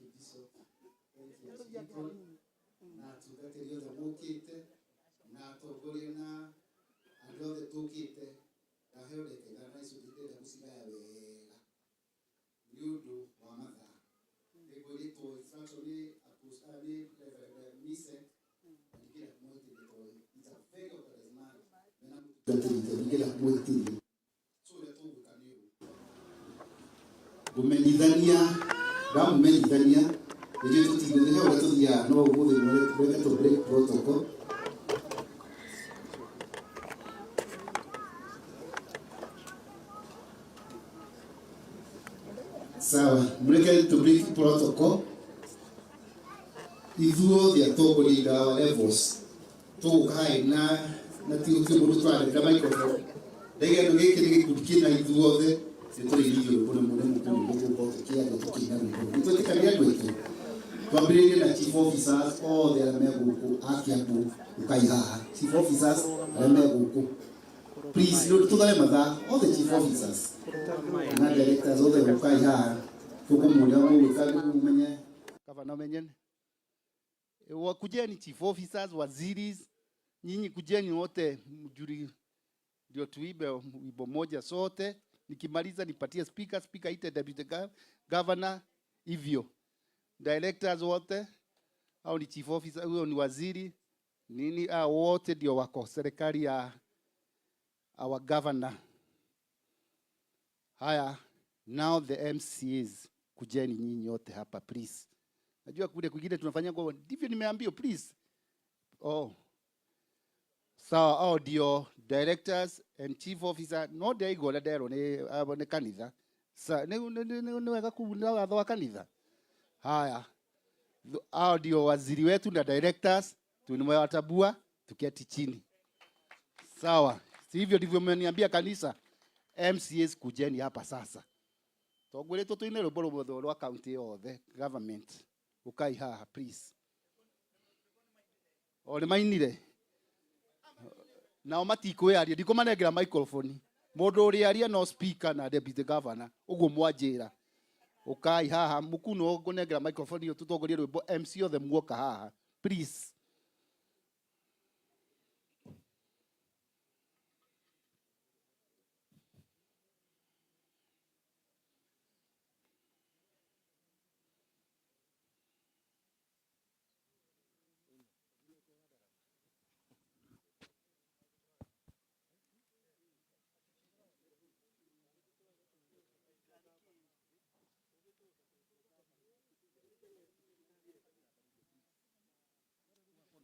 you, Bishop. Thank you, Bishop. Na tugaterio the mukite na togoria na ando the tukite na heoleke na raisu dite da musibaya wega yudo wa matha egoli to instruction apostoli mise nikira moite to it's a very charismatic na nikira moite so le to kanio bumenidania damu menidania ili tutigeze hao watu ya no uwe mweka to break protocol sawa mweka to break protocol izuo ya to kulinda levels to kai na tiyo muru twale kama microphone ndege ndo ngeke kudikina izuo the sitri hiyo kuna mtu kwa kia na tukina mtu tukabia kwetu Twambirire na chief officers all the meguku akiabu ukaiha chief officers meguku please no tutale matha all the chief officers na directors all the ukaiha tukumulia mu wikagu mumenye gavana menyen wakujeni chief officers waziris nyinyi kujeni wote mjuri ndio tuibe wimbo moja sote nikimaliza nipatie speaker ite deputy governor hivyo directors wote au ni chief officer huyo ni waziri nini wote ndio wako serikali ya our governor. Haya, now the MCAs kujeni nyinyi wote hapa please. Najua kule kwingine tunafanya kwa ndivyo nimeambiwa please. Sawa ndio directors and chief officer no they go la dero ne kanitha sa ne weka kuunda wa kanitha. Haya, hao ndio waziri wetu na directors tumewatabua tuketi chini. Sawa, si hivyo ndivyo mmeniambia kanisa. MCAs kujeni hapa sasa. Togwele toto ine roboro bodho wa county yothe government. Ukai haha please. Ole mainire. Na omatiko yaria ndiko manegera microphone. Mundu uri aria no speaker na deputy governor ugo mwanjira. Ukai haha mukuno ngunengera microphone yo tutongorie rwimbo MC othe muoka haha please.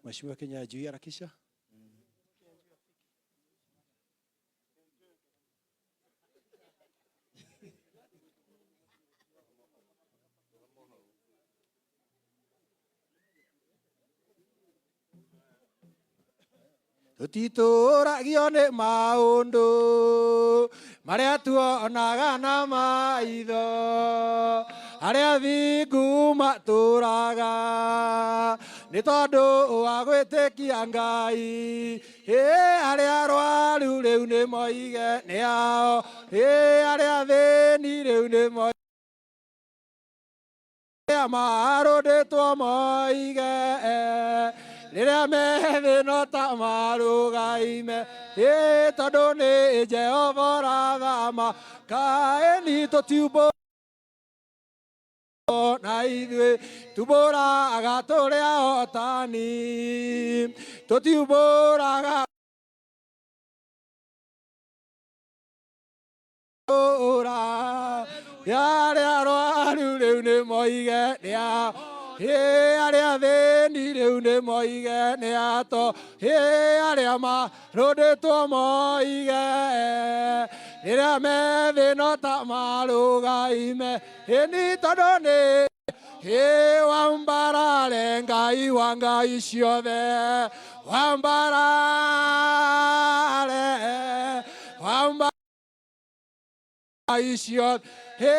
Mheshimiwa Kenya juu harakisha. Tutituragio ni maundu maria tuonaga na maitho aria thingu maturaga ni tondu wa gwitikia Ngai aria arwaru riu ni moige ni ao aria thini riu ni moige marunditwo moige riria methi no ta marugaime tondu ni Jehova rathama kaeni tutiumbo na ithuĩ tumbũraga tũrĩa hotani tũtiumbũraga arĩa arwaru rĩu nĩ moige nĩ ao arĩa thĩni rĩu nĩ moige nĩ ato arĩa marũndĩtwo moige rĩrĩa methĩ no ta marũgaime ni tondũ nĩ wambarare Ngai wa ngai ciothe wambarare ngai ciothe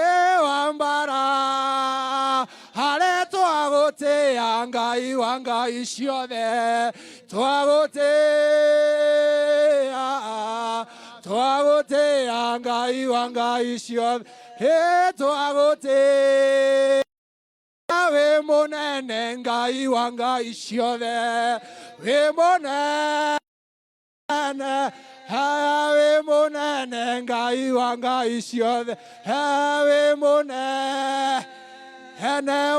wambara hare twagũtĩĩa Ngai wa ngai ciothe twagũtĩĩa Ngai wa ngai ciothe twagũtĩĩa munene ngai wa ngai ciothe wi munene wi munene ngai wa ngai ciothe wi munene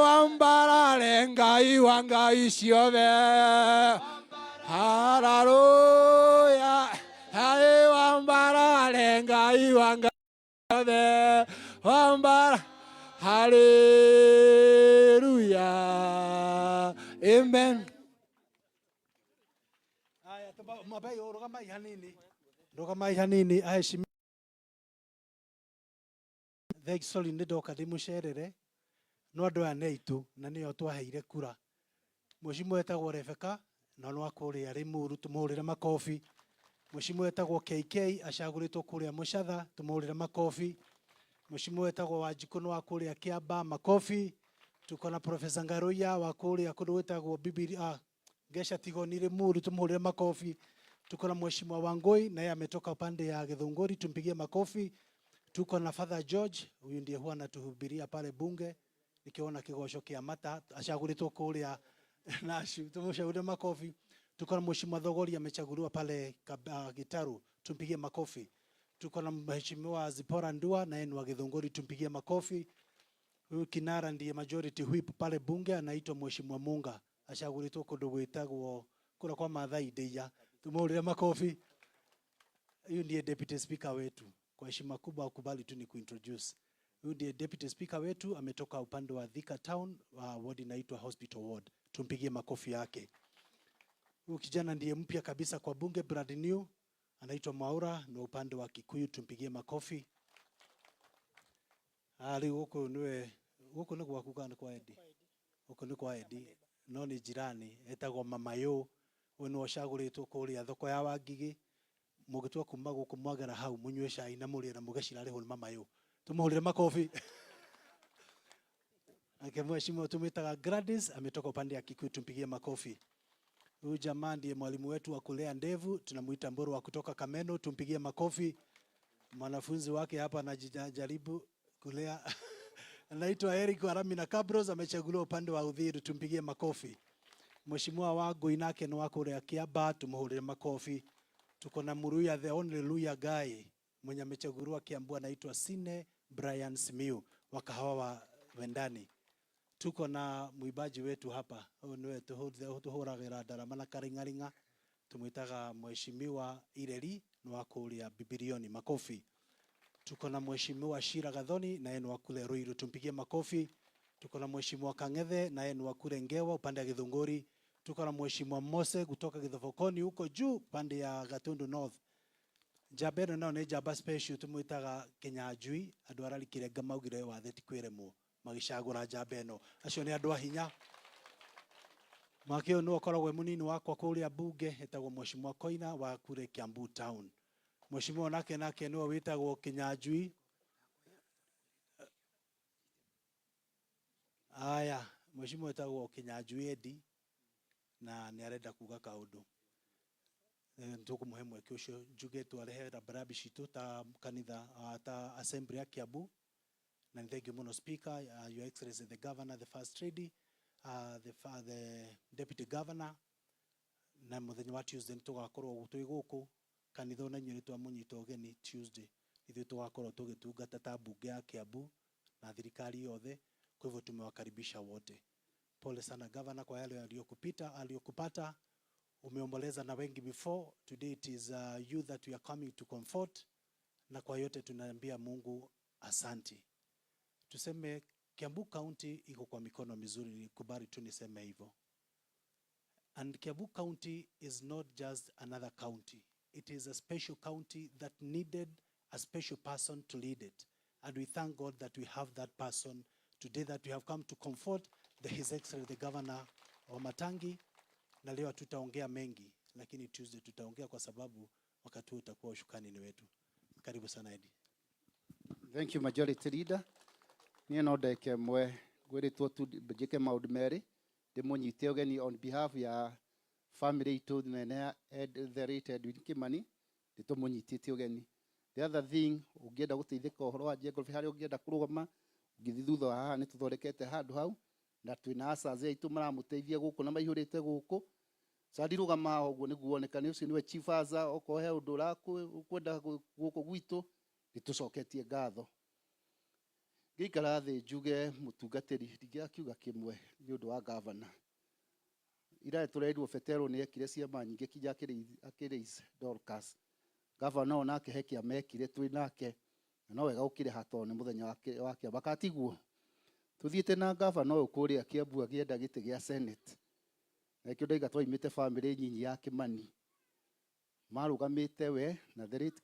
wambarare ngai wa ngai ciothe haleluya wambarare ngai wa ngai ciothe wambara haleluya amen. Haya, mabai rogamai hanini aheshimiwa. Thegsorry nĩ ndoka ndĩmũcerere no andũ aya nĩ aitũ na nĩo twaheire kura. Mheshimiwa etagwo Rebecca na no akũrĩa Limuru, tũmũhũrĩre makobi. Mheshimiwa etagwo KK acagũrĩtwo kũrĩa Mũcatha, tũmũhũrĩre makobi. Mheshimiwa etagwo Wanjikũ no akũrĩa Kiamba, makobi. Tuko na Professor Ngaruya wa kũrĩa kũndũ gwĩtagwo Bibilia Gesha Tigoni Limuru, tũmũhũrĩre makobi. Tuko na Mheshimiwa Wangui naye ametoka upande ya Githunguri, tumpigie makofi. Tuko na Father George, huyu ndiye huwa anatuhubiria pale bunge. Nikiona kigosho kia mata achaguliwa kũrĩa Nashu, tumshauri makofi. Tuko na Mheshimiwa Thogori amechaguliwa pale Gitaru, tumpigie makofi. Tuko na Mheshimiwa Zipora Ndua naye ni wa Githunguri, tumpigie makofi. Huyu kinara ndiye majority whip pale bunge, anaitwa Mheshimiwa Munga, achaguliwa kũndũ gwĩtagwo kura kwa Maathai Ndeia, tumuhũrĩre makofi. Huyu ndiye deputy speaker wetu. Kwa heshima kubwa ukubali tu ni kuintroduce. Huyu ndiye deputy speaker wetu, ametoka upande wa Thika Town, ward inaitwa Hospital Ward. Tumpigie makofi yake. Huyu kijana ndiye mpya kabisa kwa bunge, brand new, anaitwa Mwaura na upande wa Kikuyu, tumpigie makofi. Ali huko ni kwa kukana kwa Edi. Huko ni kwa Edi. No ni jirani, etagwo Mamayo. Huyu ni wacagũrĩtwo kũrĩa thoko ya Wangigi. Mũgĩtua kuma gũkũ mwagera hau mũnyue cai na mũrĩe na mũgecira rĩho nĩ Mamayo. Tumuhũrĩre makofi. Mheshimiwa tumetaga Gladys ametoka upande ya Kikuyu, tumpigie makofi. Huyu jamaa ndiye mwalimu wetu wa kulea ndevu, tunamuita Mburu wa kutoka Kameno, tumpigie makofi. Mwanafunzi wake hapa anajaribu kulea anaitwa Eric Aramina Kabros, amechaguliwa upande wa Uthiru, tumpigie makofi. Mheshimiwa Wangui nake ni wa kũrĩa Kiamba, tumuhũrĩre makofi. Tuko na Muruya the only Luya guy mwenye amechaguliwa Kiambu, anaitwa Sine Brian Simiu wa Kahawa wa Wendani. Tuko na muibaji wetu hapa, niwe tuhuragĩra ndarama na karingaringa, tumwitaga Mheshimiwa Ireri ni wa kũrĩa Bibilioni, makofi. Tuko na Mheshimiwa Shira Gathoni naye ni wa kule Ruiru, tumpigie makofi. Tuko na Mheshimiwa Kang'ethe naye ni wa kule Ngewa upande ya Githunguri. Tuko na Mheshimiwa Mose kutoka Githofokoni huko juu pande ya Gatundu North. Jabeno nao ni jaba special, tumwitaga Kenyajui, andũ ararikire ngamaugire watheti kwĩremwo magicagũra Jabeno, acio nĩ andũ a hinya. Makĩo no akoragwo mũnini wakwa kũrĩa bunge, etagwo Mheshimiwa Koina wa kule Kiambu Town. Mheshimiwa nake no wĩtagwo Kenyajui. Aya, Mheshimiwa etagwo Kenyajui Edi na nĩ arenda kuga kaũndũ. Ntukumuhe mweke ucio njuge twarehera barabi citu ta kanitha ta assembly ya Kiambu. Na thank you muno speaker, your excellency the governor, the first lady, the deputy governor. Na muthenya wa Tuesday tugakorwo twi guku kanitha na nyiri twa munyito ũgeni Tuesday. Ithuĩ tugakorwo tugitungata ta bunge ya Kiambu na thirikari yothe, kwa hivyo tumewakaribisha wote. Pole sana governor kwa yale aliyokupata. Umeomboleza na wengi before. Today it is you that we are coming to comfort. Na kwa yote tunaambia Mungu asanti. Tuseme Kiambu County iko kwa mikono mizuri, nikubali tu niseme hivyo. And Kiambu County is not just another county. It is a special county that needed a special person to lead it. And we thank God that we have that person today, that we have come to comfort His Excellency the Governor wa Matangi. Na leo tutaongea mengi, lakini Tuesday tutaongea kwa sababu wakati huu utakuwa ushukani ni wetu. Karibu sana Edi. Thank you Majority Leader. Niĩ no ndeke mwe gwĩrĩtwo tu njĩke maũndũ merĩ ndĩmũnyite ũgeni on behalf ya family itũ nene ya the late Edwin Kimani, ndĩtũmũnyitĩte ũgeni. The other thing, ũngĩenda gũteithĩka ũhoro wa geography harĩa ũngĩenda kũrũgama, ũngĩthiĩ thutha wa haha nĩ tũthondekete handũ hau, na twina asazi aitu maramuteithia guku na maihurite guku sandirugama uguo niguo onekane ucio niwe chief aza okohe undu ukwenda guku gwitu nitucoketie ngatho gikara thi njuge mutungatiri ndigiakiuga kimwe ni undu wa governor ira tureirwo fetero ni ekire ciama nyingi kija akire Dorcas governor onake hekia mekire twinake na no wega ukire hato ni muthenya wake bakatiguo tuthiete na governor ukuria Kiambu agienda gite gia senate na kio ndaiga twaimite family nyinyi ya Kimani marugamite we na Therese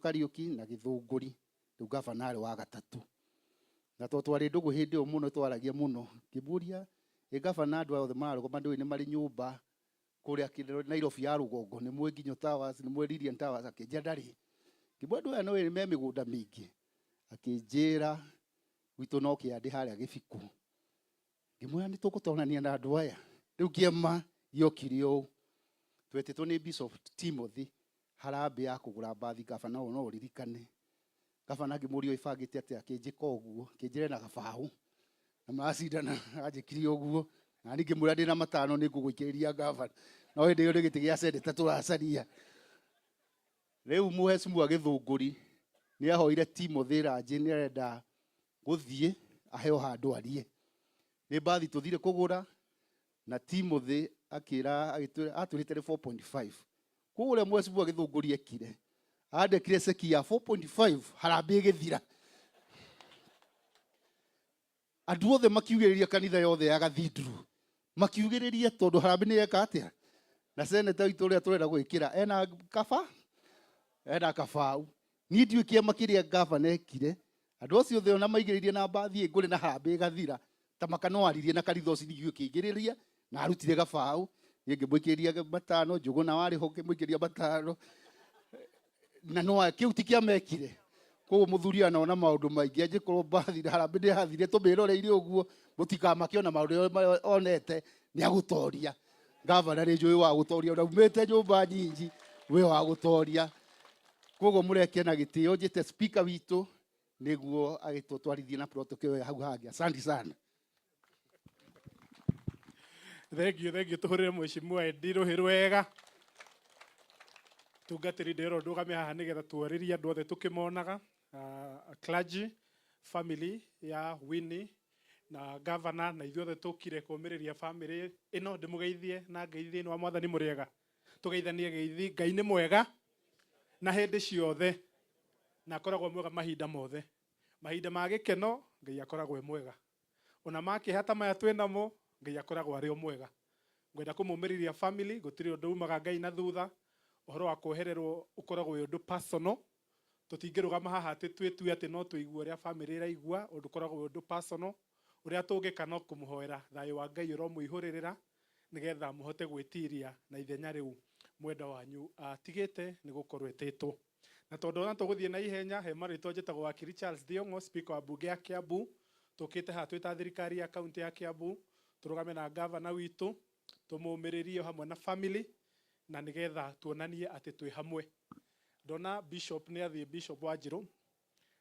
Kariuki na Githunguri riu governor wa gatatu na twari ndugu hindi o muno twaragia muno kiburia governor andu othe marugama ndu ni mari nyumba kuria Nairobi ya rugongo ni mwe Nginyo Towers ni mwe Lilian Towers akinja ndari kibwandu ya no we me migunda mingi akinjira gwitu no kiandi haria gibiku ngimwira ni tugutonania na andu aya riu kiema yokirio twetitwo ni Bishop Timothy harambe ya kugura bathi governor no ririkane governor ngimurio ifagite ati akinjika uguo kinjire na gabau na macindana ajikiri uguo na ningi mura ndina matano ni ngugwikiriria governor no ndi uri giti gia senate turacaria riu muhecimu wa Githunguri ni ahoire Timothy Ranji ni arenda guthie aheo handu arie ni bathi tuthire kugura na Timothy akira aturite 4.5 kugure muhecimu wa Githunguri ekire andekire seki ya 4.5 harambe githira andu othe makiugiriria kanitha yothe ya Gathinduru makiugiriria tondu harambe ni eka atia na senator itu ria turenda gwikira ena kabau ni ndiu kiama kiria governor ekire andu acio othe ona maigiririe na bathi ngure na harambe gathira ta makanwaririe na kanitha ucio ndiu kingiriria na arutire kabau ngimwikiria matano njugu na wari ho ngimwikiria matano na no kiu tikia mekire ko muthuri anaona maundu maingi angikorwo bathi na harambe ndi hathire tumiroreire uguo mutikamakiona maundu onete ni agutoria governor njui wa gutoria na umete nyumba nyingi we wa gutoria kogo mureke na gitio njite speaker witu niguo agitutwarithia na protocol hau hangi asante sana thank you tuhurire mheshimiwa Ediro hirwega tungatiri ndero ndugame haha nigetha tuoririe andu othe tukimonaga clergy family ya Winnie na governor na ithuothe tukire kumiriria family ino ndimugeithie na ngeithie ni wa mwathani muriega tugeithanie geithi Ngai ni mwega na hindi ciothe na akoragwo mwega mahinda mothe mahinda ma gikeno Ngai akoragwo mwega ona makihata maya twinamo Ngai akoragwo ari o mwega ngwenda kumumiriria family gutiri undu umaga Ngai na thutha uhoro wa kuhererwo ukoragwo undu personal tutingirugama haha ati twitue ati no tuigua ria family iraigua undu koragwo undu personal uria tungika no kumuhoera thayo wa Ngai ro muihuririra nigetha muhote gwitiria na ithenya riu mwenda wanyu atigite ni gukorwo etitwo na tondu ona tuguthie na ihenya he marito njitagwo wakiri Charles Diongo speaker wa bunge ya Kiambu tukite ha twita thirikari ya county ya Kiambu turugame na governor witu tumumiririe hamwe na family na nigetha tuonanie ati twi hamwe ndona bishop ni athie Bishop Wanjiru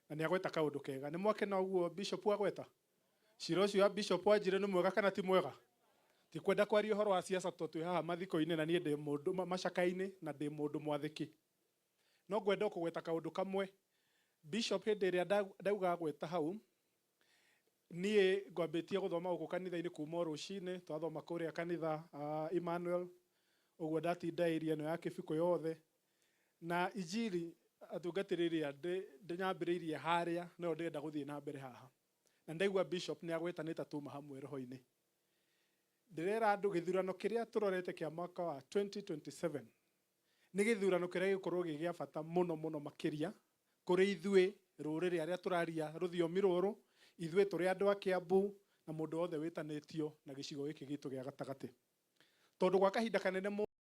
na ni agweta kaundu kega ni mwake na uguo bishop agweta cirocio ya Bishop Wanjiru ni mwega kana ti mwega ti kwenda kwaria uhoro wa siasa twi haha mathiko-ini na nie ndi mundu macakaini na ndi mundu mwathiki no ngwenda kugweta kaundu kamwe bishop hindi ria ndauga gweta hau nie ngwambitie guthoma guku kanitha-ini kuma rucini twathoma kuria kanitha Emmanuel uguo ndatinda ino ya Kibiko yothe na injiri atungatiriria ndinyambiriirie haria no ndenda guthie na mbere haha na ndaigua bishop ni agwetanita tuma hamwe roho-ini ndirera andu githurano kiria turorete kia mwaka wa 2027 ni githurano kiria gikorwo gigia bata muno makiria kuri ithue ruriri aria turaria ruthiomi ruru ithue turi andu a Kiambu na mundu othe witanitio na gicigo giki gitu gia gatagati tondu gwa kahinda kanene